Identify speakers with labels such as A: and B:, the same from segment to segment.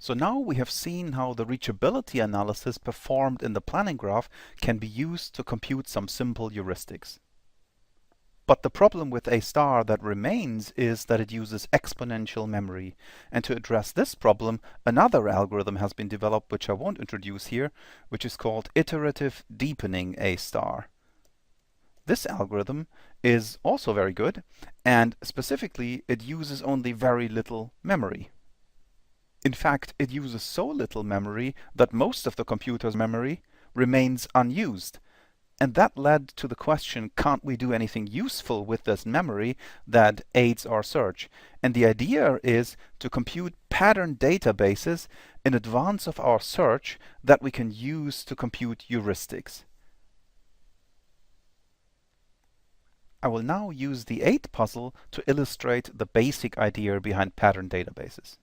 A: So now we have seen how the reachability analysis performed in the planning graph can be used to compute some simple heuristics. But the problem with A star that remains is that it uses exponential memory. And to address this problem, another algorithm has been developed which I won't introduce here, which is called iterative deepening A star. This algorithm is also very good, and specifically it uses only very little memory. In fact, it uses so little memory that most of the computer's memory remains unused. And that led to the question, can't we do anything useful with this memory that aids our search? And the idea is to compute pattern databases in advance of our search that we can use to compute heuristics. I will now use the 8 puzzle to illustrate the basic idea behind pattern databases.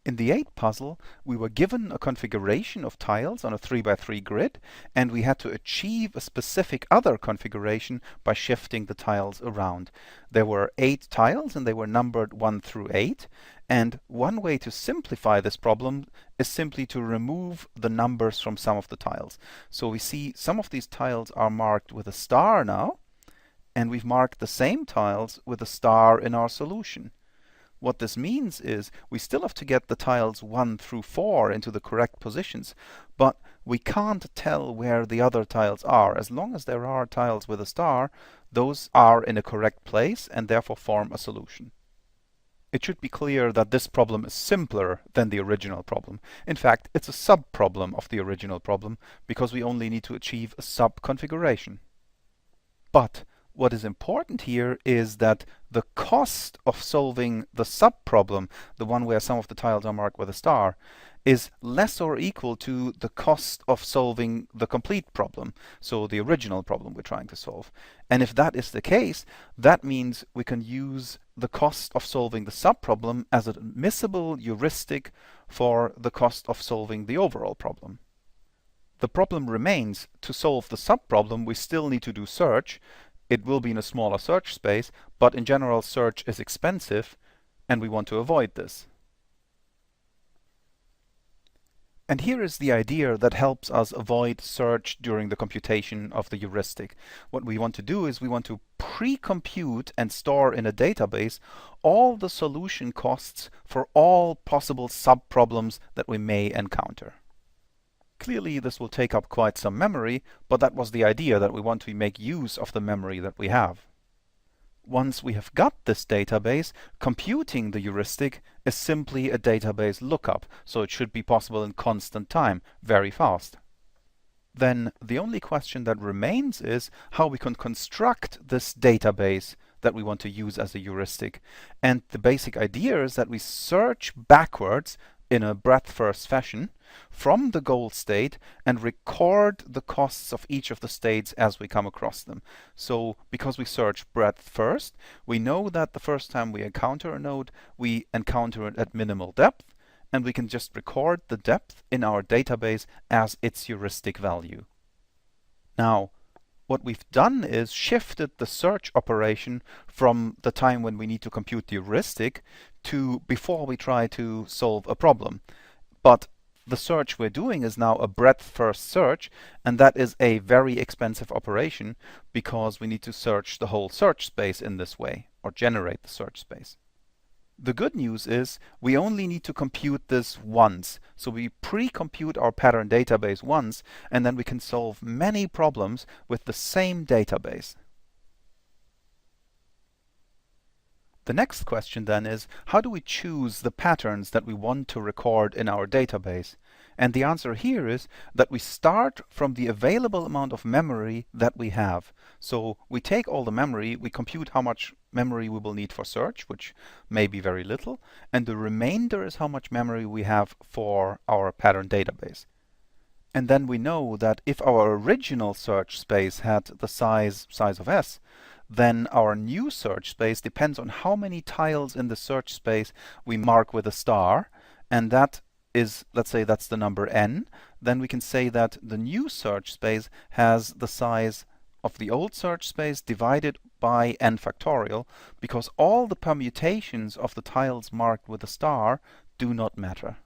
A: In the 8 puzzle, we were given a configuration of tiles on a 3x3 grid, and we had to achieve a specific other configuration by shifting the tiles around. There were 8 tiles, and they were numbered 1 through 8. And one way to simplify this problem is simply to remove the numbers from some of the tiles. So we see some of these tiles are marked with a star now, and we've marked the same tiles with a star in our solution. What this means is we still have to get the tiles 1 through 4 into the correct positions, but we can't tell where the other tiles are. As long as there are tiles with a star, those are in a correct place and therefore form a solution. It should be clear that this problem is simpler than the original problem. In fact, it's a sub-problem of the original problem because we only need to achieve a sub-configuration. But what is important here is that the cost of solving the sub-problem, the one where some of the tiles are marked with a star, is less or equal to the cost of solving the complete problem, so the original problem we're trying to solve. And if that is the case, that means we can use the cost of solving the sub-problem as an admissible heuristic for the cost of solving the overall problem. The problem remains, to solve the sub-problem we still need to do search. It will be in a smaller search space, but in general search is expensive, and we want to avoid this. And here is the idea that helps us avoid search during the computation of the heuristic. What we want to do is we want to pre-compute and store in a database all the solution costs for all possible sub-problems that we may encounter. Clearly, this will take up quite some memory, but that was the idea, that we want to make use of the memory that we have. Once we have got this database, computing the heuristic is simply a database lookup, so it should be possible in constant time, very fast. Then the only question that remains is how we can construct this database that we want to use as a heuristic. And the basic idea is that we search backwards in a breadth-first fashion from the goal state and record the costs of each of the states as we come across them. So because we search breadth first, we know that the first time we encounter a node, we encounter it at minimal depth, and we can just record the depth in our database as its heuristic value. Now, what we've done is shifted the search operation from the time when we need to compute the heuristic to before we try to solve a problem. But the search we're doing is now a breadth-first search, and that is a very expensive operation because we need to search the whole search space in this way, or generate the search space. The good news is we only need to compute this once. So we pre-compute our pattern database once, and then we can solve many problems with the same database. The next question then is, how do we choose the patterns that we want to record in our database? And the answer here is that we start from the available amount of memory that we have. So we take all the memory, we compute how much memory we will need for search, which may be very little, and the remainder is how much memory we have for our pattern database. And then we know that if our original search space had the size of S, then our new search space depends on how many tiles in the search space we mark with a star, and that is, let's say that's the number n. Then we can say that the new search space has the size of the old search space divided by n factorial, because all the permutations of the tiles marked with a star do not matter.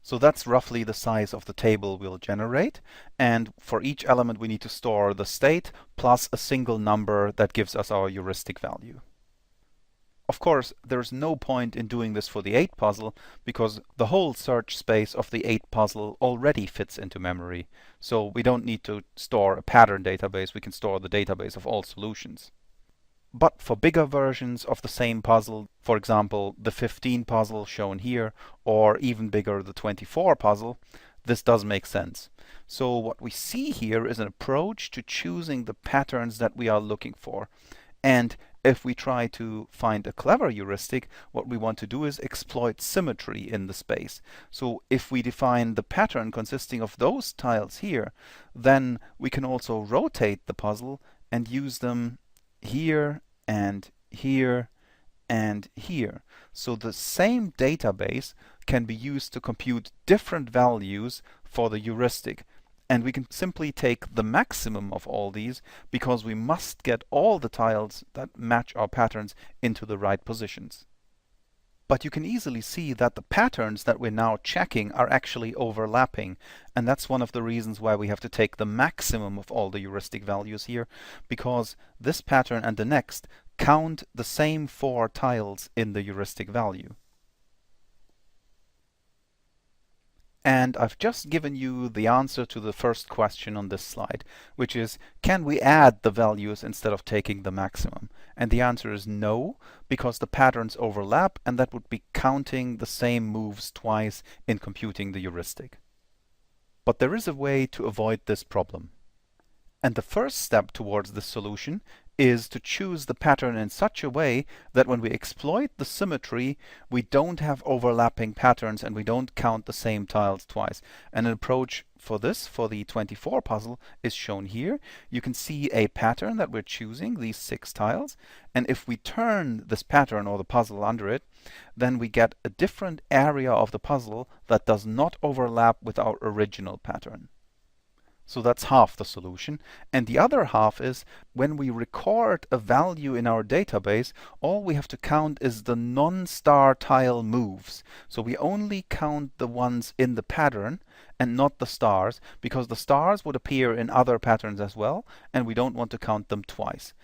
A: So that's roughly the size of the table we'll generate. And for each element, we need to store the state plus a single number that gives us our heuristic value. Of course, there's no point in doing this for the 8 puzzle because the whole search space of the 8 puzzle already fits into memory. So we don't need to store a pattern database, we can store the database of all solutions. But for bigger versions of the same puzzle, for example, the 15 puzzle shown here, or even bigger, the 24 puzzle, this does make sense. So what we see here is an approach to choosing the patterns that we are looking for. And if we try to find a clever heuristic, what we want to do is exploit symmetry in the space. So if we define the pattern consisting of those tiles here, then we can also rotate the puzzle and use them here and here and here. So the same database can be used to compute different values for the heuristic. And we can simply take the maximum of all these because we must get all the tiles that match our patterns into the right positions. But you can easily see that the patterns that we're now checking are actually overlapping. And that's one of the reasons why we have to take the maximum of all the heuristic values here, because this pattern and the next count the same 4 tiles in the heuristic value. And I've just given you the answer to the first question on this slide, which is, can we add the values instead of taking the maximum? And the answer is no, because the patterns overlap, and that would be counting the same moves twice in computing the heuristic. But there is a way to avoid this problem. And the first step towards this solution is to choose the pattern in such a way that when we exploit the symmetry, we don't have overlapping patterns and we don't count the same tiles twice. And an approach for this, for the 24 puzzle, is shown here. You can see a pattern that we're choosing, these 6 tiles. And if we turn this pattern or the puzzle under it, then we get a different area of the puzzle that does not overlap with our original pattern. So that's half the solution. And the other half is when we record a value in our database, all we have to count is the non-star tile moves. So we only count the ones in the pattern and not the stars, because the stars would appear in other patterns as well, and we don't want to count them twice.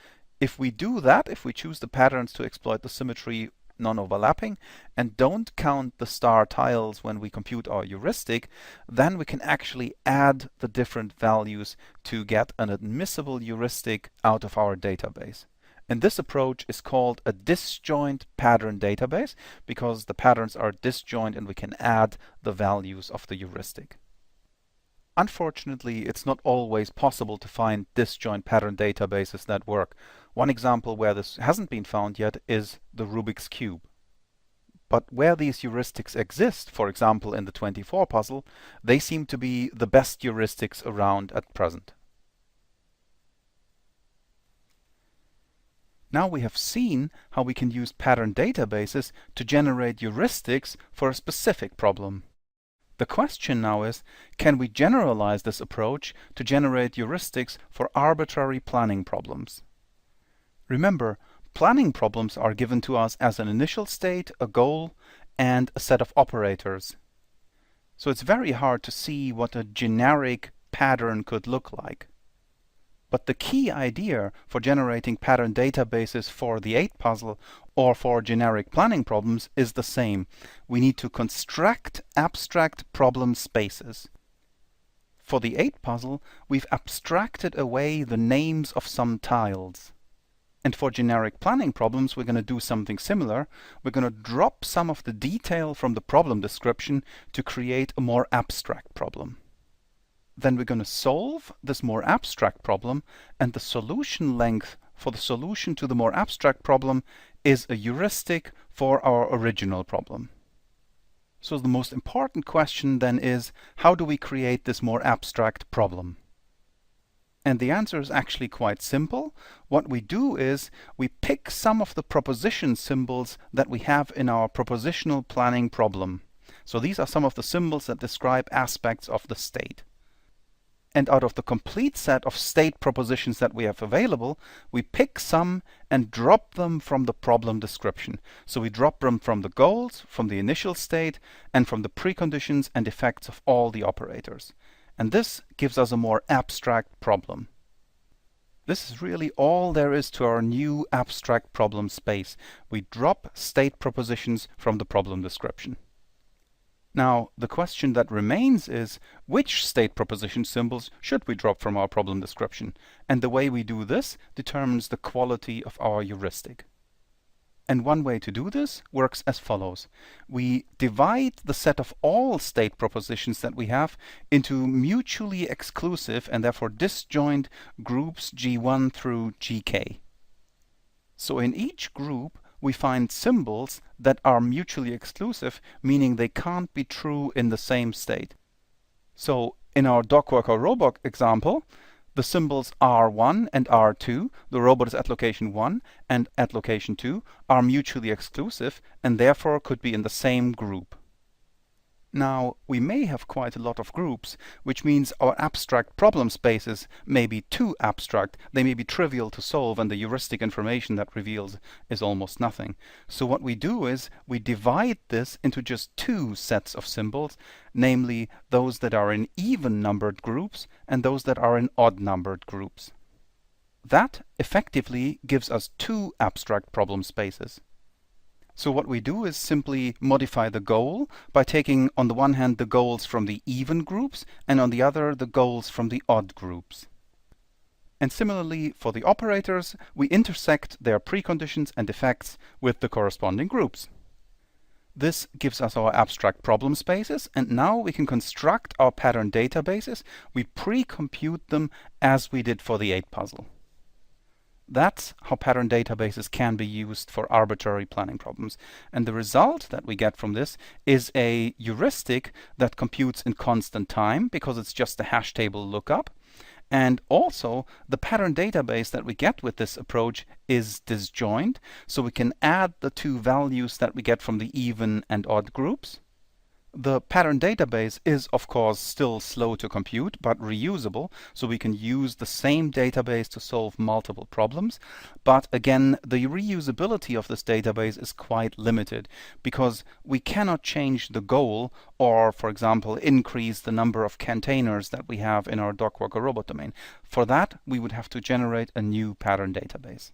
A: If we do that, if we choose the patterns to exploit the symmetry non-overlapping and don't count the star tiles when we compute our heuristic, then we can actually add the different values to get an admissible heuristic out of our database. And this approach is called a disjoint pattern database because the patterns are disjoint and we can add the values of the heuristic. Unfortunately, it's not always possible to find disjoint pattern databases that work. One example where this hasn't been found yet is the Rubik's Cube. But where these heuristics exist, for example in the 24 puzzle, they seem to be the best heuristics around at present. Now we have seen how we can use pattern databases to generate heuristics for a specific problem. The question now is, can we generalize this approach to generate heuristics for arbitrary planning problems? Remember, planning problems are given to us as an initial state, a goal, and a set of operators. So it's very hard to see what a generic pattern could look like. But the key idea for generating pattern databases for the 8 puzzle or for generic planning problems is the same. We need to construct abstract problem spaces. For the 8 puzzle, we've abstracted away the names of some tiles. And for generic planning problems, we're going to do something similar. We're going to drop some of the detail from the problem description to create a more abstract problem. Then we're going to solve this more abstract problem, and the solution length for the solution to the more abstract problem is a heuristic for our original problem. So the most important question then is, how do we create this more abstract problem? And the answer is actually quite simple. What we do is we pick some of the proposition symbols that we have in our propositional planning problem. So these are some of the symbols that describe aspects of the state. and out of the complete set of state propositions that we have available, we pick some and drop them from the problem description. So we drop them from the goals, from the initial state, and from the preconditions and effects of all the operators. And this gives us a more abstract problem. This is really all there is to our new abstract problem space. We drop state propositions from the problem description. Now, the question that remains is, which state proposition symbols should we drop from our problem description? And the way we do this determines the quality of our heuristic. And one way to do this works as follows. We divide the set of all state propositions that we have into mutually exclusive and therefore disjoint groups G1 through Gk. So in each group, we find symbols that are mutually exclusive, meaning they can't be true in the same state. So in our dog worker robot example, the symbols R1 and R2, the robot is at location 1 and at location 2, are mutually exclusive and therefore could be in the same group. Now, we may have quite a lot of groups, which means our abstract problem spaces may be too abstract. They may be trivial to solve, and the heuristic information that reveals is almost nothing. So what we do is we divide this into just two sets of symbols, namely those that are in even-numbered groups and those that are in odd-numbered groups. That effectively gives us two abstract problem spaces. So what we do is simply modify the goal by taking on the one hand the goals from the even groups and on the other the goals from the odd groups. And similarly for the operators, we intersect their preconditions and effects with the corresponding groups. This gives us our abstract problem spaces, and now we can construct our pattern databases. We pre-compute them as we did for the 8 puzzle. That's how pattern databases can be used for arbitrary planning problems. And the result that we get from this is a heuristic that computes in constant time because it's just a hash table lookup. And also, the pattern database that we get with this approach is disjoint, so we can add the two values that we get from the even and odd groups. The pattern database is, of course, still slow to compute, but reusable, so we can use the same database to solve multiple problems. But again, the reusability of this database is quite limited, because we cannot change the goal or, for example, increase the number of containers that we have in our dog worker robot domain. For that, we would have to generate a new pattern database.